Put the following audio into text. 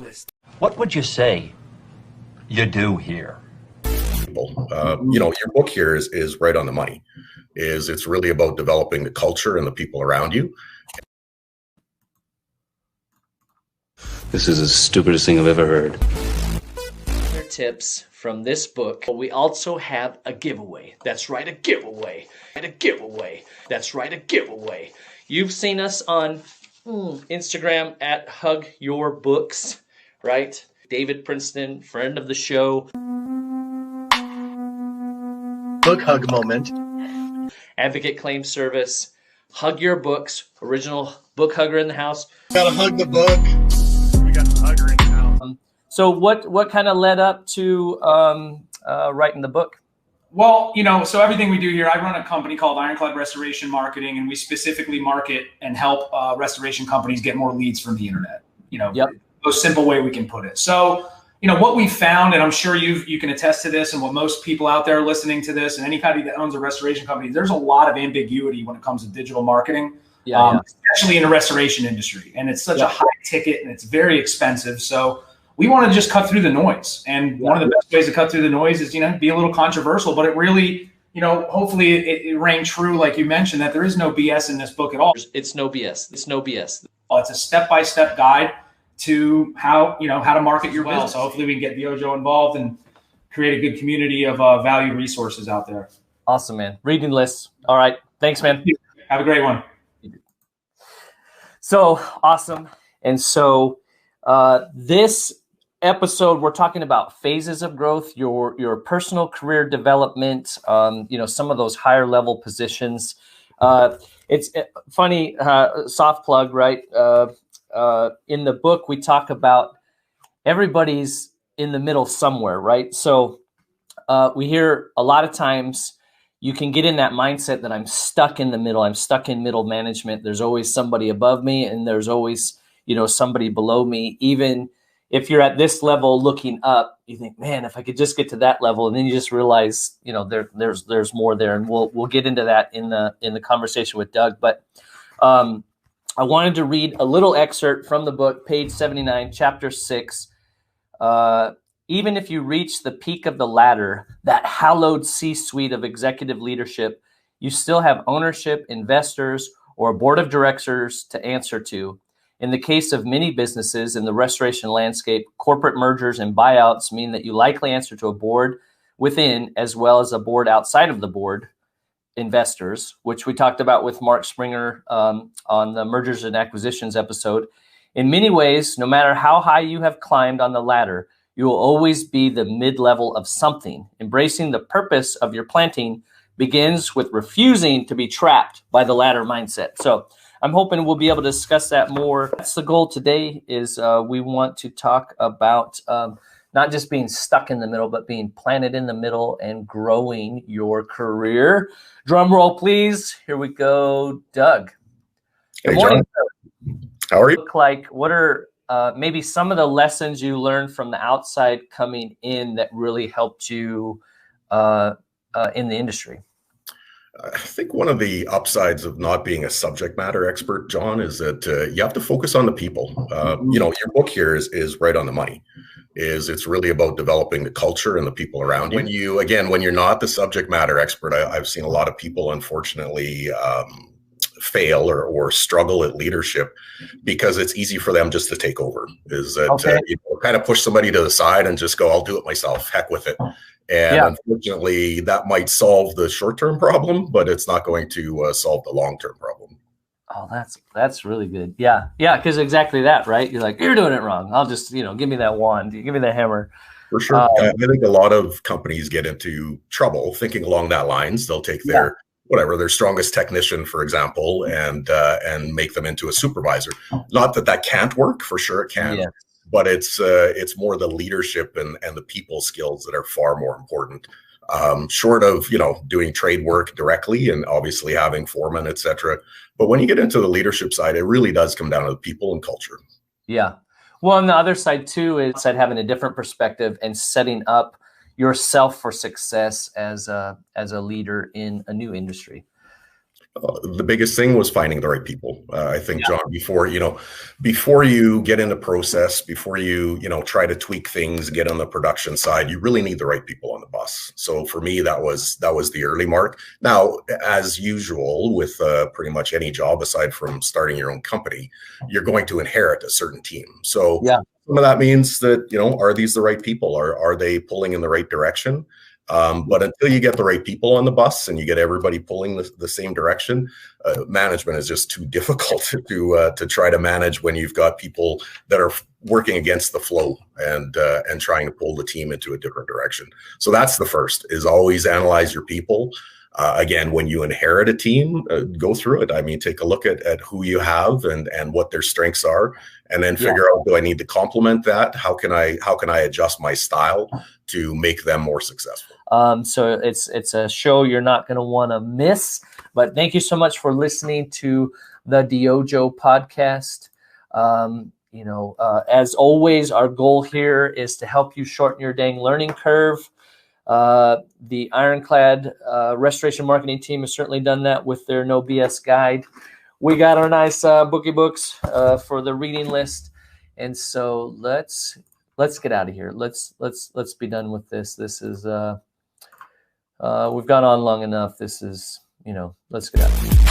checklist. What would you say you do here? Your book here is right on the money. It's really about developing the culture and the people around you. This is the stupidest thing I've ever heard. Tips from this book. We also have a giveaway. That's right, a giveaway. And a giveaway. That's right, a giveaway. You've seen us on Instagram at Hug Your Books, right? David Princeton, friend of the show. Book hug moment. Advocate Claim Service. Hug Your Books. Original book hugger in the house. Gotta hug the book. We got the hugger in the house. So what kind of led up to writing the book? Well, so everything we do here, I run a company called Ironclad Restoration Marketing, and we specifically market and help restoration companies get more leads from the internet. Yep. Most simple way we can put it. So, what we found, and I'm sure you can attest to this, and what most people out there listening to this, and anybody that owns a restoration company, there's a lot of ambiguity when it comes to digital marketing, especially in the restoration industry. And it's such a high ticket, and it's very expensive. So we want to just cut through the noise. And one of the best ways to cut through the noise is, be a little controversial, but it really, hopefully it rang true, like you mentioned, that there is no BS in this book at all. It's no BS. It's no BS. It's a step-by-step guide to how to market your business. So hopefully we can get DYOJO involved and create a good community of valued resources out there. Awesome, man. Reading lists. All right. Thanks, man. Have a great one. So awesome. And so this episode, we're talking about phases of growth, your personal career development, some of those higher level positions. It's funny, soft plug, right? In the book, we talk about everybody's in the middle somewhere, right? So we hear a lot of times you can get in that mindset that I'm stuck in the middle. I'm stuck in middle management. There's always somebody above me, and there's always, somebody below me. Even if you're at this level looking up, you think, man, if I could just get to that level, and then you just realize, there's more there, and we'll get into that in the conversation with Doug. But I wanted to read a little excerpt from the book, page 79, chapter 6. Even if you reach the peak of the ladder, that hallowed C-suite of executive leadership, you still have ownership, investors, or a board of directors to answer to. In the case of many businesses in the restoration landscape, corporate mergers and buyouts mean that you likely answer to a board within as well as a board outside of the board, investors, which we talked about with Mark Springer on the mergers and acquisitions episode. In many ways, no matter how high you have climbed on the ladder, you will always be the mid-level of something. Embracing the purpose of your planting begins with refusing to be trapped by the ladder mindset. So I'm hoping we'll be able to discuss that more. That's the goal today is we want to talk about not just being stuck in the middle, but being planted in the middle and growing your career. Drum roll, please. Here we go. Doug. Good morning. John. How are you? Look like, what are maybe some of the lessons you learned from the outside coming in that really helped you in the industry? I think one of the upsides of not being a subject matter expert, John, is that you have to focus on the people. Your book here is right on the money. It's really about developing the culture and the people around you. When you're not the subject matter expert, I've seen a lot of people, unfortunately, fail or struggle at leadership because it's easy for them just to take over. Kind of push somebody to the side and just go, I'll do it myself. Heck with it. And unfortunately, that might solve the short-term problem, but it's not going to solve the long-term problem. Oh, that's really good. Yeah, because exactly that, right? You're like, you're doing it wrong. I'll just, give me that wand, give me that hammer. For sure. I think a lot of companies get into trouble thinking along that lines. They'll take their strongest technician, for example, and make them into a supervisor. Not that can't work. For sure, it can. Yeah. But it's more the leadership and the people skills that are far more important. Short of doing trade work directly and obviously having foremen, etc. But when you get into the leadership side, it really does come down to the people and culture. Yeah. Well, on the other side too is having a different perspective and setting up yourself for success as a leader in a new industry. The biggest thing was finding the right people. I think, John, before you get into process, before you try to tweak things, get on the production side, you really need the right people on the bus. So for me, that was the early mark. Now, as usual with pretty much any job aside from starting your own company, you're going to inherit a certain team. So some of that means that, are these the right people? Are they pulling in the right direction? But until you get the right people on the bus and you get everybody pulling the same direction, management is just too difficult to try to manage when you've got people that are working against the flow and trying to pull the team into a different direction. So that's the first, is always analyze your people. Again, when you inherit a team, go through it. I mean, take a look at who you have and what their strengths are, and then figure out, do I need to complement that? How can I adjust my style to make them more successful? So it's a show you're not going to want to miss. But thank you so much for listening to the DYOJO podcast. As always, our goal here is to help you shorten your dang learning curve. The Ironclad Restoration Marketing team has certainly done that with their No BS guide. We got our nice bookie books for the reading list, and so let's get out of here. Let's be done with this. This is we've gone on long enough. This is let's get out of here.